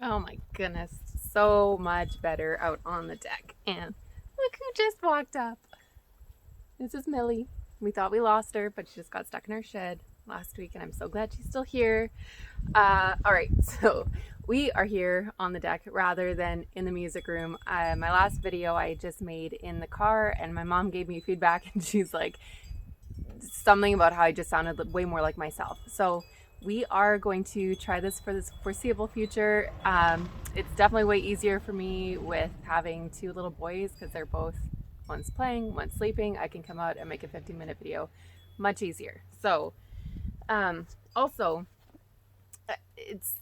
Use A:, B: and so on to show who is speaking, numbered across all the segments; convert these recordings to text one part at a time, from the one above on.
A: Oh my goodness. So much better out on the deck. And look who just walked up. This is Millie. We thought we lost her, but she just got stuck in her shed last week, and I'm so glad she's still here. All right, so we are here on the deck rather than in the music room. My last video I just made in the car, and my mom gave me feedback, and she's like, something about how I just sounded way more like myself. So we are going to try this for this foreseeable future. It's definitely way easier for me with having two little boys because they're both, one's playing, one's sleeping. I can come out and make a 15-minute video much easier. So also, it's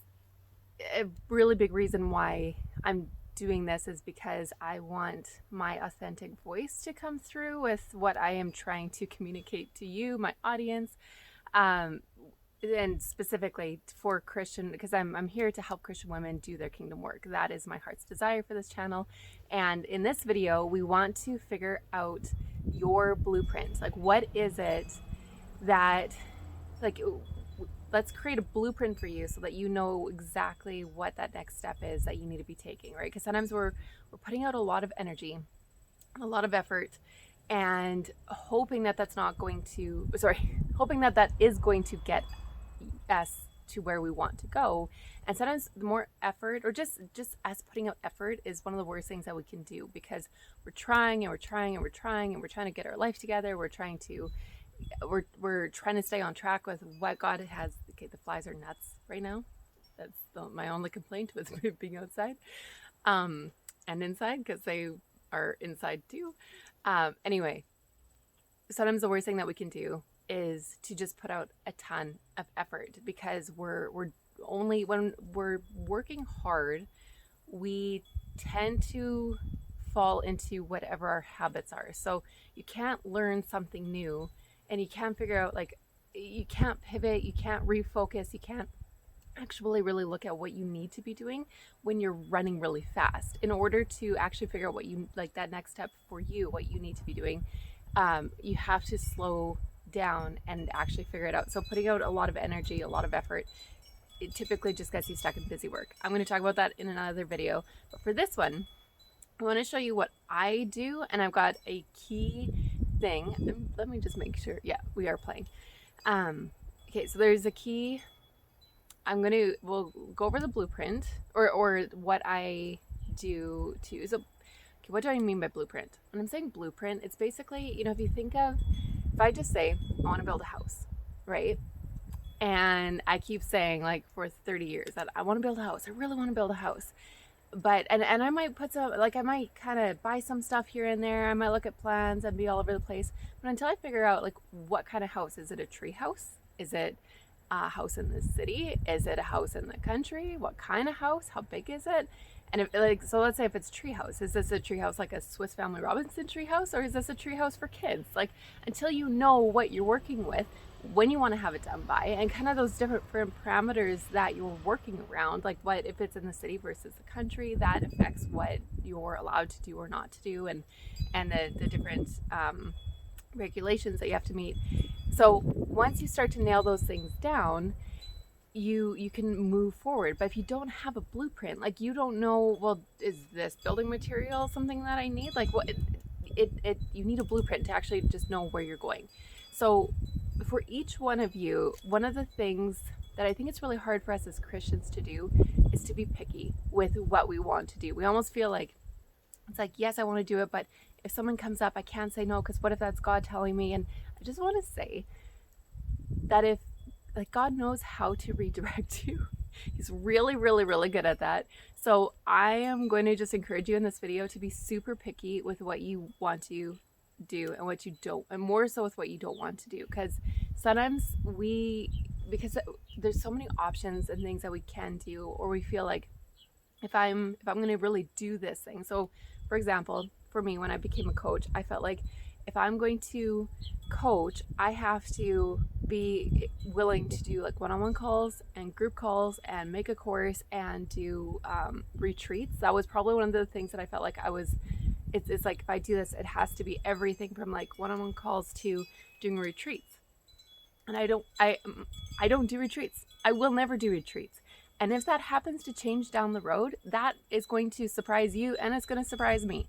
A: a really big reason why I'm doing this is because I want my authentic voice to come through with what I am trying to communicate to you, my audience, um, and specifically for Christian, because I'm here to help Christian women do their kingdom work. That is my heart's desire for this channel. And in this video, we want to figure out your blueprint. Like, what is it that, like, let's create a blueprint for you so that you know exactly what that next step is that you need to be taking, right? Because sometimes we're putting out a lot of energy, a lot of effort, and hoping that that's not going to, sorry, hoping that that is going to get us to where we want to go. And sometimes the more effort, or just us putting out effort, is one of the worst things that we can do, because we're trying and we're trying and we're trying and we're trying to get our life together. We're trying to stay on track with what God has. Okay, the flies are nuts right now. That's my only complaint with being outside, and inside, because they are inside too. Anyway, sometimes the worst thing that we can do is to just put out a ton of effort, because we're only, when we're working hard, we tend to fall into whatever our habits are. So you can't learn something new, and you can't figure out, like, you can't pivot, you can't refocus, you can't actually really look at what you need to be doing when you're running really fast. In order to actually figure out what you like, that next step for you, what you need to be doing, you have to slow down and actually figure it out. So putting out a lot of energy, a lot of effort, it typically just gets you stuck in busy work. I'm going to talk about that in another video, but for this one, I want to show you what I do, and I've got a key thing. Let me just make sure. Yeah, we are playing. Okay, so there's a key. We'll go over the blueprint, or what I do to. So, okay, what do I mean by blueprint? When I'm saying blueprint, it's basically, if you think of, if I just say, I want to build a house, right? And I keep saying, like, for 30 years that I want to build a house. I really want to build a house. But, and I might put some, like, I might kind of buy some stuff here and there. I might look at plans and be all over the place. But until I figure out, like, what kind of house, is it a tree house? Is it a house in the city? Is it a house in the country? What kind of house? How big is it? And if, like, so let's say if it's treehouse, is this a treehouse like a Swiss Family Robinson treehouse, or is this a treehouse for kids? Like, until you know what you're working with, when you want to have it done by, and kind of those different parameters that you're working around, like what if it's in the city versus the country, that affects what you're allowed to do or not to do, and the different regulations that you have to meet. So once you start to nail those things down, you can move forward. But if you don't have a blueprint, like, you don't know, well, is this building material something that I need? Like, what you need a blueprint to actually just know where you're going. So for each one of you, one of the things that I think it's really hard for us as Christians to do is to be picky with what we want to do. We almost feel like, it's like, yes, I want to do it, but if someone comes up, I can't say no, because what if that's God telling me? And I just want to say that, if, like, God knows how to redirect you. He's really, really, really good at that. So I am going to just encourage you in this video to be super picky with what you want to do and what you don't, and more so with what you don't want to do, because sometimes because there's so many options and things that we can do, or we feel like, if I'm going to really do this thing. So for example, for me, when I became a coach, I felt like, if I'm going to coach, I have to be willing to do, like, one-on-one calls and group calls and make a course and do retreats. That was probably one of the things that I felt like it's like, if I do this, it has to be everything from, like, one-on-one calls to doing retreats. And I don't do retreats. I will never do retreats. And if that happens to change down the road, that is going to surprise you and it's going to surprise me.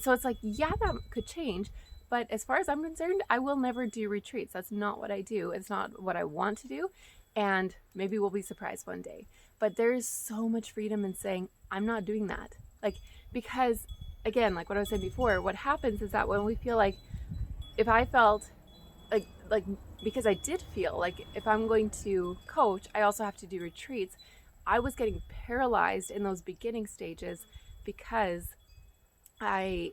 A: So it's like, yeah, that could change. But as far as I'm concerned, I will never do retreats. That's not what I do. It's not what I want to do. And maybe we'll be surprised one day. But there is so much freedom in saying, I'm not doing that. Like, because again, like what I was saying before, what happens is that when we feel like, if I felt like because I did feel like if I'm going to coach, I also have to do retreats. I was getting paralyzed in those beginning stages because I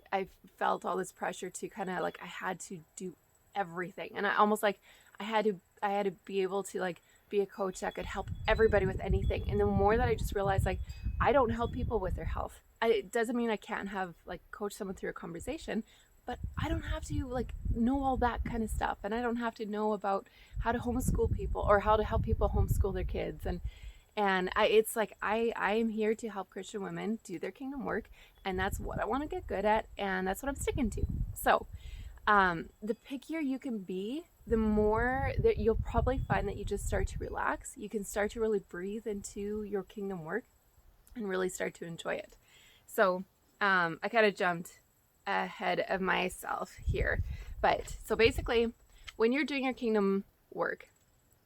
A: felt all this pressure to kind of like I had to do everything, and I almost like I had to be able to like be a coach that could help everybody with anything. And the more that I just realized like I don't help people with their health. It doesn't mean I can't have like coach someone through a conversation, but I don't have to like know all that kind of stuff, and I don't have to know about how to homeschool people or how to help people homeschool their kids. And it's like I am here to help Christian women do their kingdom work, and that's what I want to get good at, and that's what I'm sticking to. So the pickier you can be, the more that you'll probably find that you just start to relax. You can start to really breathe into your kingdom work and really start to enjoy it. So I kind of jumped ahead of myself here. But so basically, when you're doing your kingdom work,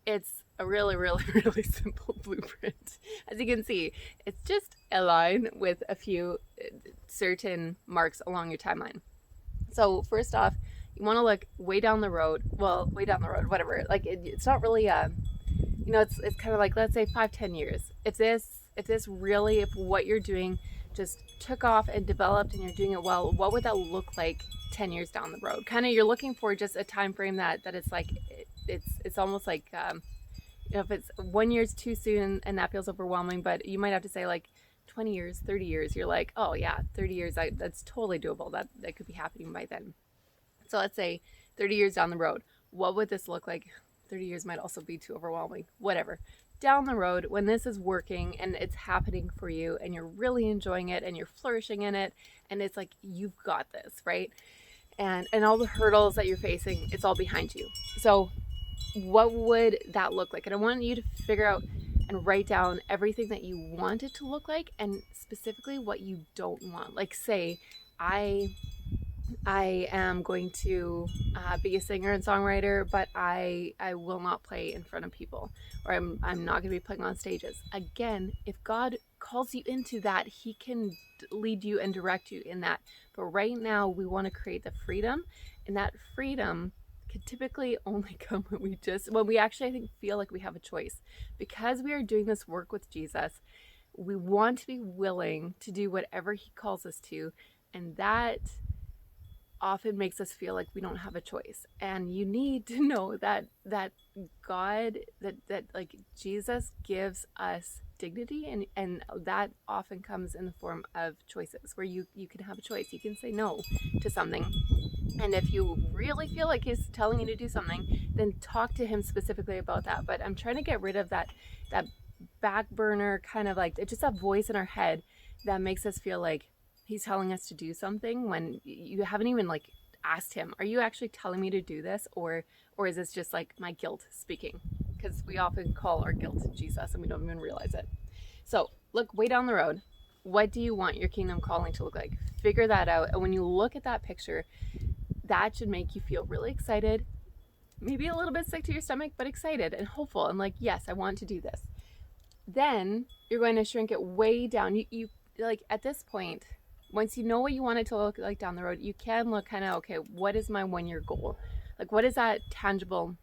A: it's a really, really, really simple blueprint. As you can see, it's just a line with a few certain marks along your timeline. So first off, you want to look way down the road. Well, way down the road, whatever. Like it's not really it's kind of like, let's say 5-10 years. If what you're doing just took off and developed and you're doing it well, what would that look like 10 years down the road? Kind of, you're looking for just a time frame that it's like it's almost like if it's 1 year's too soon and that feels overwhelming, but you might have to say like 20 years, 30 years. You're like, oh yeah, 30 years, that's totally doable. That could be happening by then. So let's say 30 years down the road, what would this look like? 30 years might also be too overwhelming, whatever. Down the road, when this is working and it's happening for you and you're really enjoying it and you're flourishing in it, and it's like, you've got this, right? And all the hurdles that you're facing, it's all behind you. So what would that look like? And I want you to figure out and write down everything that you want it to look like, and specifically what you don't want. Like say, I am going to be a singer and songwriter, but I will not play in front of people, or I'm not going to be playing on stages. Again, if God calls you into that, He can lead you and direct you in that. But right now, we want to create the freedom, and that freedom can typically only come when we actually, I think, feel like we have a choice. Because we are doing this work with Jesus, we want to be willing to do whatever He calls us to, and that often makes us feel like we don't have a choice. And you need to know that God, that like Jesus gives us dignity, and that often comes in the form of choices, where you can have a choice. You can say no to something, and if you really feel like He's telling you to do something, then talk to Him specifically about that. But I'm trying to get rid of that back burner kind of like, it's just that voice in our head that makes us feel like He's telling us to do something when you haven't even like asked Him, are you actually telling me to do this, or is this just like my guilt speaking? Because we often call our guilt Jesus and we don't even realize it. So look way down the road. What do you want your kingdom calling to look like? Figure that out. And when you look at that picture, that should make you feel really excited, maybe a little bit sick to your stomach, but excited and hopeful and like, yes, I want to do this. Then you're going to shrink it way down. You like at this point, once you know what you want it to look like down the road, you can look kind of, okay, what is my 1 year goal? Like, what is that tangible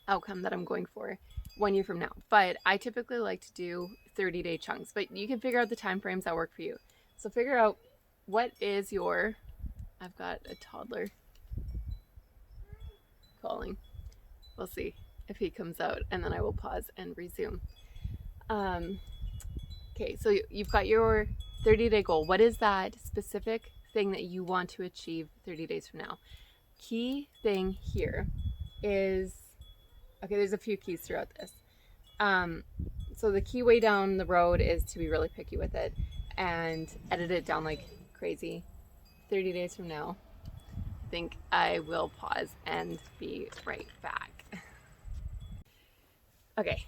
A: outcome that I'm going for 1 year from now? But I typically like to do 30-day chunks, but you can figure out the time frames that work for you. So figure out what is your, I've got a toddler calling. We'll see if he comes out, and then I will pause and resume. Okay, so you've got your 30-day goal. What is that specific thing that you want to achieve 30 days from now? Key thing here is, okay, there's a few keys throughout this. So the key way down the road is to be really picky with it and edit it down like crazy. 30 days from now, I think I will pause and be right back. Okay,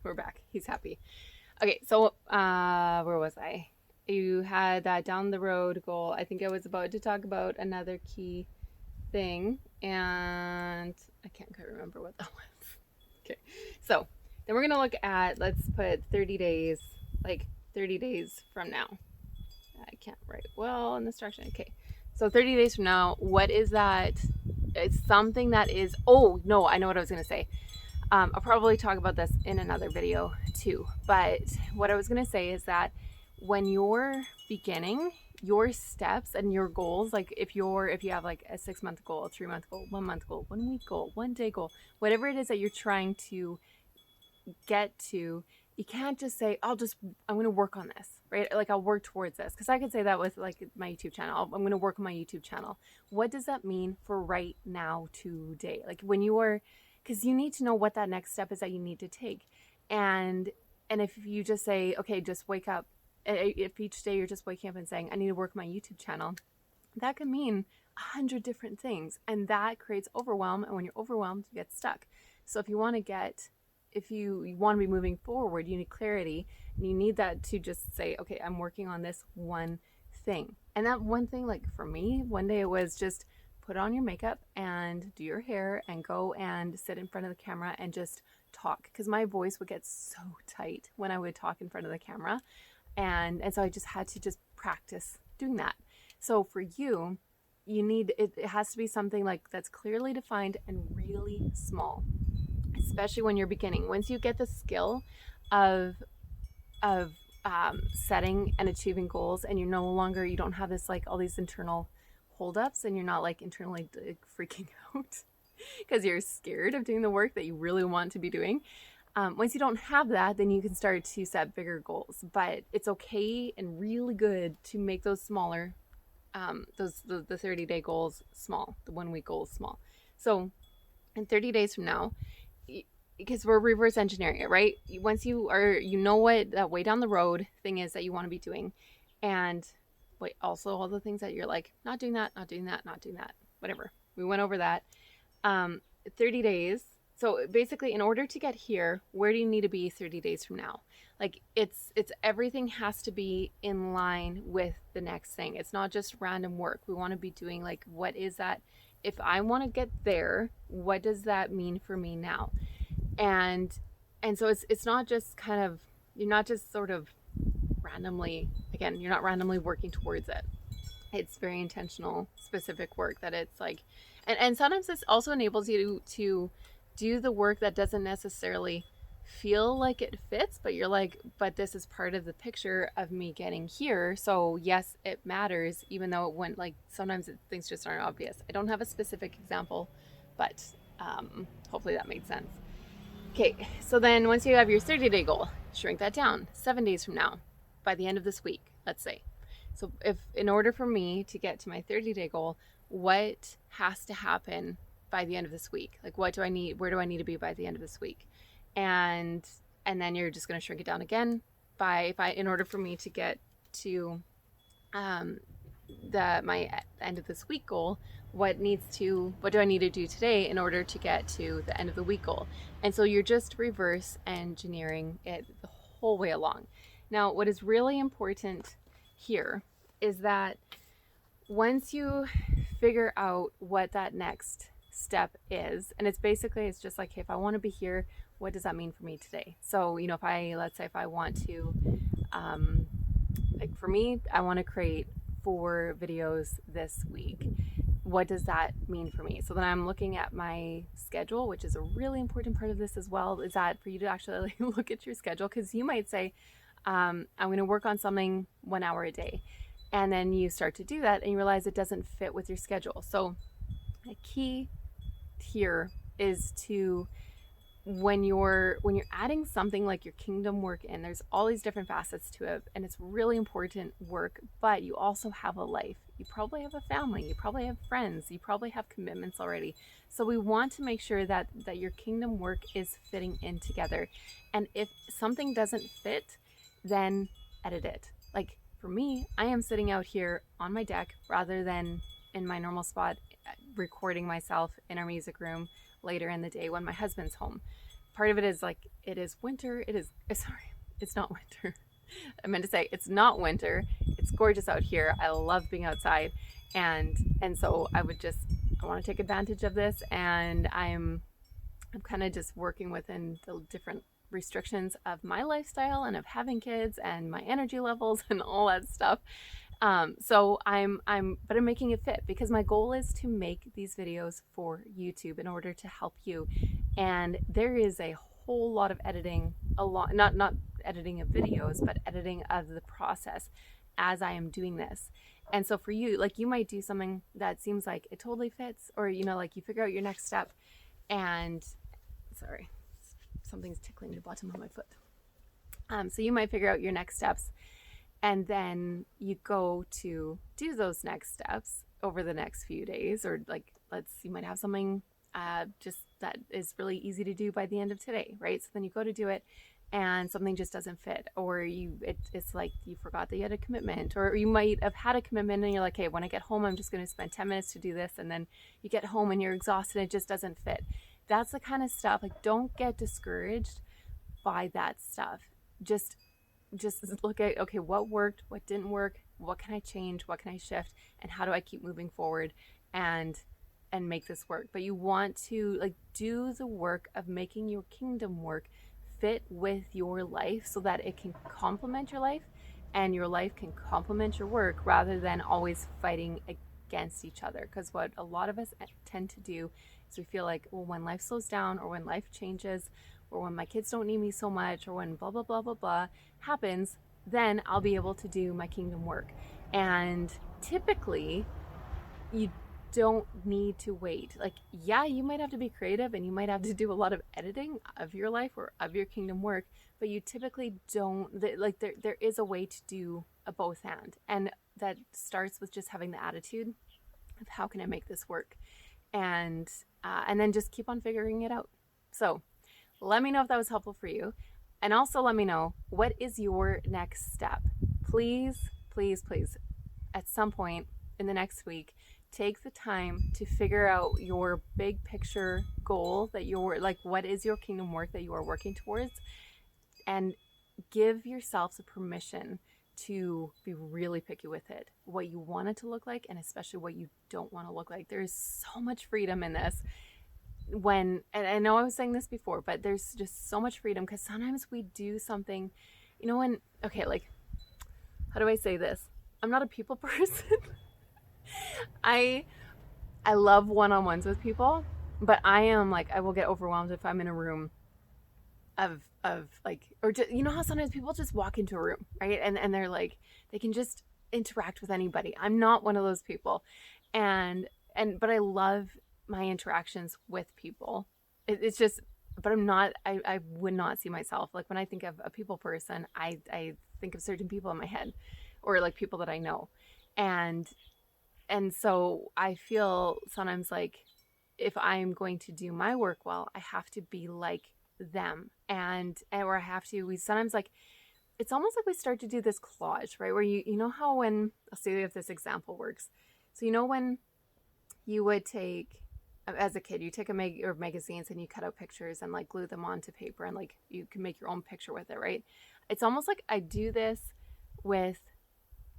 A: we're back. He's happy. Okay, so where was I? You had that down the road goal. I think I was about to talk about another key thing, and I can't quite remember what that was. Okay, so then we're gonna look at, let's put 30 days, like 30 days from now. I can't write well in this direction. Okay, so 30 days from now, what is that? It's something that is, oh no, I know what I was gonna say. I'll probably talk about this in another video too. But what I was going to say is that when you're beginning, your steps and your goals, like if you have like a 6-month goal, a 3-month goal, 1-month goal, 1-week goal, 1-day goal, whatever it is that you're trying to get to, you can't just say, I'm going to work on this, right? Like I'll work towards this. Because I could say that with like my YouTube channel. I'm going to work on my YouTube channel. What does that mean for right now, today? Like when you are, because you need to know what that next step is that you need to take. And if you just say, okay, just wake up, if each day you're just waking up and saying, I need to work on my YouTube channel, that can mean 100 different things. And that creates overwhelm. And when you're overwhelmed, you get stuck. So if you want to be moving forward, you need clarity, and you need that to just say, okay, I'm working on this one thing. And that one thing, like for me, one day it was just put on your makeup and do your hair and go and sit in front of the camera and just talk, because my voice would get so tight when I would talk in front of the camera. And so I just had to just practice doing that. So for you, it has to be something like that's clearly defined and really small, especially when you're beginning. Once you get the skill of setting and achieving goals, and you don't have this like all these internal holdups, and you're not like internally freaking out because you're scared of doing the work that you really want to be doing. Once you don't have that, then you can start to set bigger goals. But it's okay and really good to make those smaller, the 30-day goals small, the 1-week goals small. So in 30 days from now, because we're reverse engineering it, right? Once you know what that way down the road thing is that you want to be doing, and wait, also all the things that you're like, not doing that, not doing that, not doing that, whatever. We went over that. 30 days. So basically, in order to get here, where do you need to be 30 days from now? Like it's everything has to be in line with the next thing. It's not just random work. We want to be doing like, what is that? If I want to get there, what does that mean for me now? And so it's not just kind of, you're not just sort of randomly, again, you're not randomly working towards it. It's very intentional, specific work that it's like, and sometimes this also enables you to do the work that doesn't necessarily feel like it fits, but you're like, but this is part of the picture of me getting here. So yes, it matters, even though it went like, sometimes things just aren't obvious. I don't have a specific example, but hopefully that made sense. Okay, so then once you have your 30-day goal, shrink that down 7 days from now, by the end of this week, let's say. So if in order for me to get to my 30-day goal, what has to happen by the end of this week? Like what do I need? Where do I need to be by the end of this week? And then you're just going to shrink it down again in order for me to get to my end of this week goal, what do I need to do today in order to get to the end of the week goal? And so you're just reverse engineering it the whole way along. Now, what is really important here is that once you figure out what that next step is, and it's just like, hey, if I want to be here, what does that mean for me today? So, let's say if I want to, like for me, I want to create 4 videos this week. What does that mean for me? So then I'm looking at my schedule, which is a really important part of this as well, is that for you to actually look at your schedule, because you might say, I'm going to work on something 1 hour a day. And then you start to do that and you realize it doesn't fit with your schedule. So a key here is to, when you're adding something like your kingdom work in, there's all these different facets to it, and it's really important work, but you also have a life. You probably have a family, you probably have friends, you probably have commitments already. So we want to make sure that your kingdom work is fitting in together. And if something doesn't fit, then edit it. Like for me, I am sitting out here on my deck rather than in my normal spot recording myself in our music room later in the day when my husband's home. Part of it is like, it is winter, It's not winter. I meant to say it's not winter. It's gorgeous out here. I love being outside, and so I want to take advantage of this, and I'm kind of just working within the different restrictions of my lifestyle and of having kids and my energy levels and all that stuff. But I'm making it fit because my goal is to make these videos for YouTube in order to help you. And there is a whole lot of editing, not editing of videos, but editing of the process as I am doing this. And so for you, like you might do something that seems like it totally fits, or like you figure out your next step, and sorry, something's tickling the bottom of my foot. So you might figure out your next steps, and then you go to do those next steps over the next few days, or like you might have something just that is really easy to do by the end of today, right? So then you go to do it, and something just doesn't fit, or it's like you forgot that you had a commitment, or you might have had a commitment and you're like, hey, when I get home I'm just going to spend 10 minutes to do this, and then you get home and you're exhausted and it just doesn't fit. That's the kind of stuff, like, don't get discouraged by that stuff. Just look at, okay, what worked, what didn't work, what can I change, what can I shift, and how do I keep moving forward and make this work. But you want to like do the work of making your kingdom work fit with your life so that it can complement your life and your life can complement your work, rather than always fighting against each other. Because what a lot of us tend to do is we feel like, well, when life slows down, or when life changes, or when my kids don't need me so much, or when blah blah blah blah blah happens, then I'll be able to do my kingdom work. And typically you don't need to wait. Like, yeah, you might have to be creative and you might have to do a lot of editing of your life or of your kingdom work, but you typically don't, like, there is a way to do a both and that starts with just having the attitude of how can I make this work, and then just keep on figuring it out. So let me know if that was helpful for you, and also let me know, what is your next step? Please, please, please, at some point in the next week, take the time to figure out your big picture goal, that you're like, what is your kingdom work that you are working towards, and give yourself the permission to be really picky with it, what you want it to look like, and especially what you don't want to look like. There's so much freedom in this. And I know I was saying this before, but there's just so much freedom, because sometimes we do something, okay, like, how do I say this? I'm not a people person. I love one-on-ones with people, but I am like, I will get overwhelmed if I'm in a room of like, or just, how sometimes people just walk into a room, right? And they're like, they can just interact with anybody. I'm not one of those people. But I love my interactions with people. It's just, but I would not see myself, like, when I think of a people person, I think of certain people in my head, or like people that I know. And so I feel sometimes like, if I'm going to do my work well, I have to be like them, or I have to, we sometimes, like, it's almost like we start to do this collage, right? Where you know how, when, I'll see if this example works. So when you would take, as a kid, you take or magazines and you cut out pictures and like glue them onto paper, and like you can make your own picture with it, right? It's almost like I do this with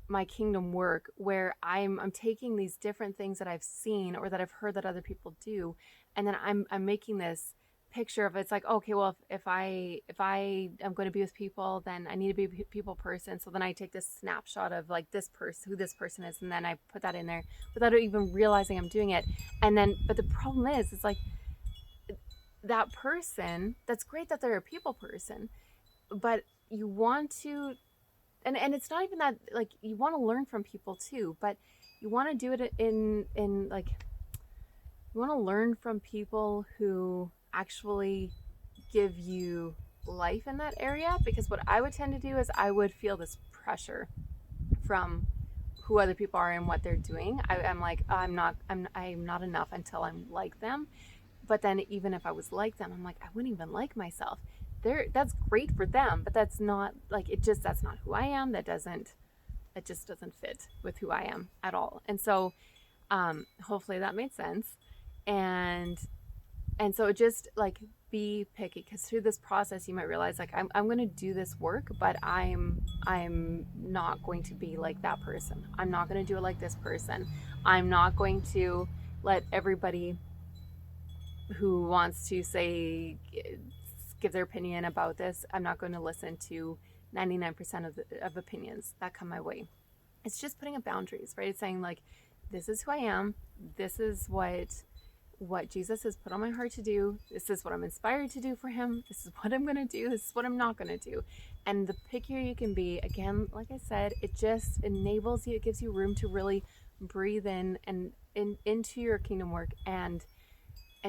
A: my kingdom work, where I'm taking these different things that I've seen or that I've heard that other people do, and then I'm making this picture of, it's like, okay, well, if I am going to be with people, then I need to be a people person. So then I take this snapshot of like this person, who this person is, and then I put that in there without even realizing I'm doing it. And then, but the problem is, it's like, that person, that's great that they're a people person, but you want to, and it's not even that, like, you want to learn from people too, but you want to do it in like, you want to learn from people who actually give you life in that area. Because what I would tend to do is I would feel this pressure from who other people are and what they're doing. I'm like, I'm not enough until I'm like them. But then even if I was like them, I'm like, I wouldn't even like myself. That's great for them, but that's not, like, that's not who I am. It just doesn't fit with who I am at all. And so hopefully that made sense. And And so just like be picky, because through this process you might realize like I'm going to do this work, but I'm not going to be like that person. I'm not going to do it like this person. I'm not going to let everybody who wants to say give their opinion about this. I'm not going to listen to 99% of opinions that come my way. It's just putting up boundaries, right? It's saying like, this is who I am. This is what Jesus has put on my heart to do. This is what I'm inspired to do for him. This is what I'm going to do. This is what I'm not going to do. And the pickier you can be, again, like I said, it just enables you, it gives you room to really breathe in and into your kingdom work and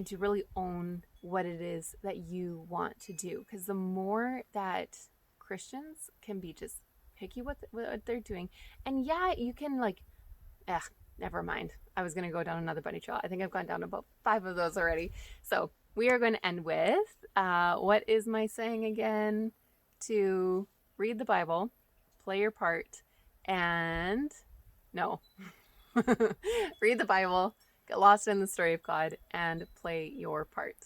A: to really own what it is that you want to do. Because the more that Christians can be just picky what they're doing, and yeah, you can like, never mind. I was going to go down another bunny trail. I think I've gone down about 5 of those already. So we are going to end with what is my saying again? To read the Bible, play your part, and no, read the Bible, get lost in the story of God, and play your part.